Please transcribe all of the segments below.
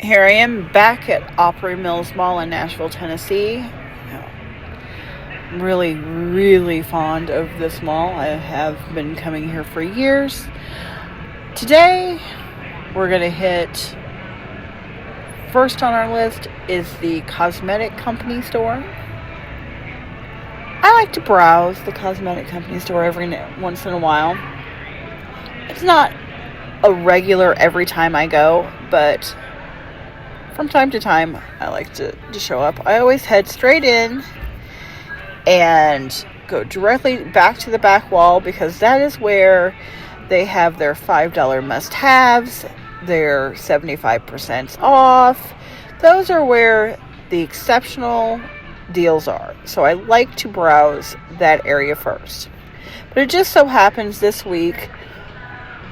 Here I am back at Opry Mills Mall in Nashville, Tennessee. I'm really, really fond of this mall. I have been coming here for years. Today, we're going to hit, first on our list is the Cosmetic company store. I like to browse the Cosmetic company store once in a while. It's not a regular every time I go, but from time to time, I like to show up. I always head straight in and go directly back to the back wall because that is where they have their $5 must-haves, their 75% off. Those are where the exceptional deals are. So I like to browse that area first. But it just so happens this week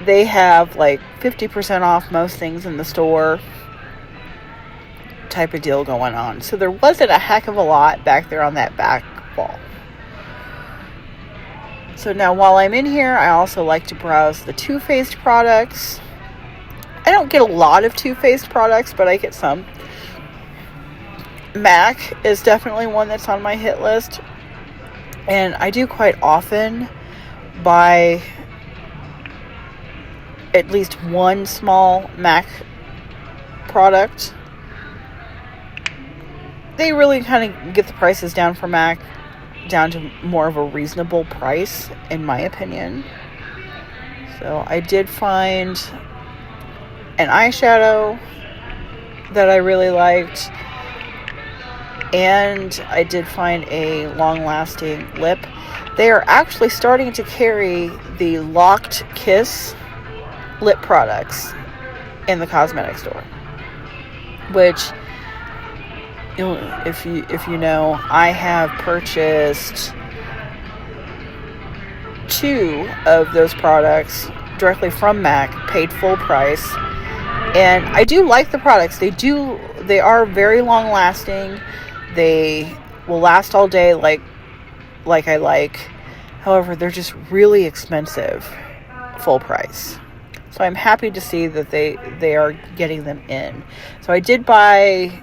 they have like 50% off most things in the store type of deal going on. So there wasn't a heck of a lot back there on that back wall. So now while I'm in here, I also like to browse the Too Faced products. I don't get a lot of Too Faced products, but I get some. MAC is definitely one that's on my hit list. And I do quite often buy at least one small MAC product. They really kind of get the prices down for MAC down to more of a reasonable price, in my opinion. So I did find an eyeshadow that I really liked, and I did find a long-lasting lip. They are actually starting to carry the Locked Kiss lip products in the cosmetic store, which, if you know, I have purchased 2 of those products directly from MAC, paid full price, and I do like the products. They are very long lasting. They will last all day, like I like. However, they're just really expensive full price. So I'm happy to see that they are getting them in. So I did buy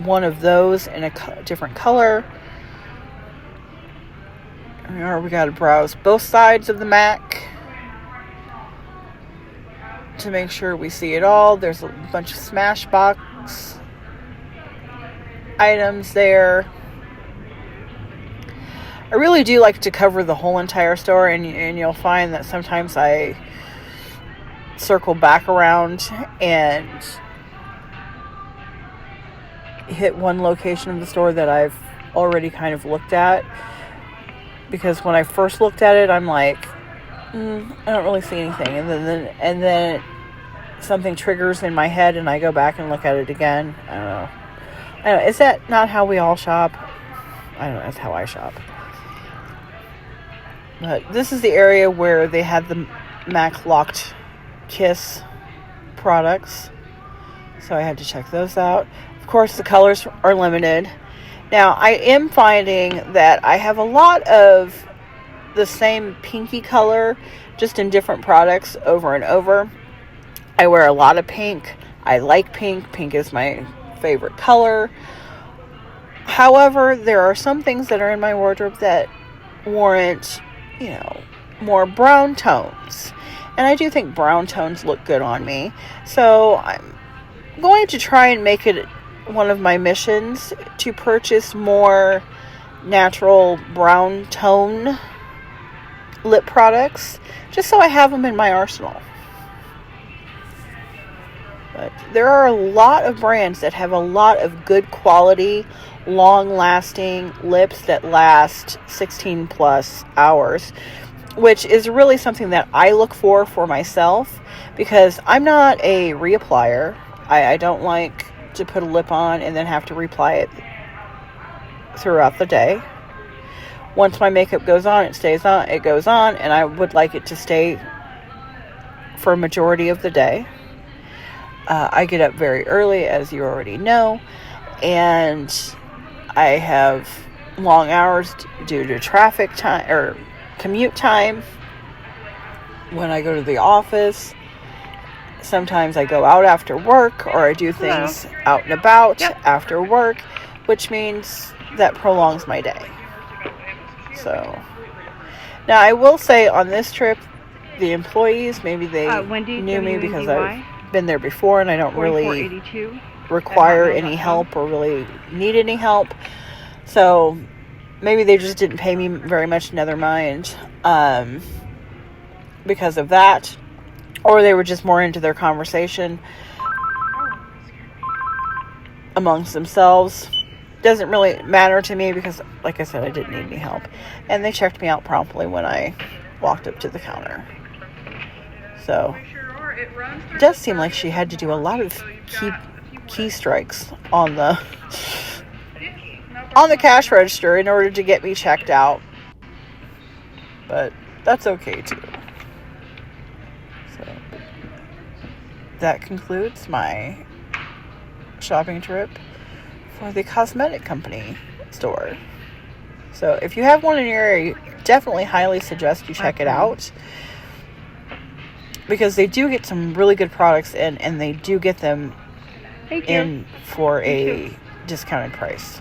one of those in a different color. We got to browse both sides of the MAC to make sure we see it all. There's a bunch of Smashbox items there. I really do like to cover the whole entire store, and you'll find that sometimes I circle back around and hit one location of the store that I've already kind of looked at, because when I first looked at it, I'm like, I don't really see anything, and then something triggers in my head and I go back and look at it again. I don't know. Is that not how we all shop? I don't know. That's how I shop. But this is the area where they had the MAC Locked Kiss products, so I had to check those out. Of course, the colors are limited. Now, I am finding that I have a lot of the same pinky color, just in different products over and over. I wear a lot of pink. I like pink. Pink is my favorite color. However, there are some things that are in my wardrobe that warrant, more brown tones. And I do think brown tones look good on me. So I'm going to try and make it one of my missions to purchase more natural brown tone lip products, just so I have them in my arsenal. But there are a lot of brands that have a lot of good quality, long-lasting lips that last 16 plus hours, which is really something that I look for myself, because I'm not a reapplier. I don't like to put a lip on and then have to reapply it throughout the day. Once my makeup goes on, it goes on, and I would like it to stay for a majority of the day. I get up very early, as you already know, and I have long hours due to traffic time or commute time when I go to the office. sometimes I go out after work, or I do things out and about after work, which means that prolongs my day. So, now I will say on this trip, the employees, maybe they knew me because I've been there before and I don't really require any help or really need any help. So maybe they just didn't pay me very much in their mind because of that. Or they were just more into their conversation amongst themselves. Doesn't really matter to me because, like I said, I didn't need any help. And they checked me out promptly when I walked up to the counter. So, it does seem like she had to do a lot of key strikes on the cash register in order to get me checked out. But that's okay too. So, that concludes my shopping trip for the cosmetic company store. So if you have one in your area, definitely highly suggest you check it out, because they do get some really good products in, and they do get them in for a discounted price.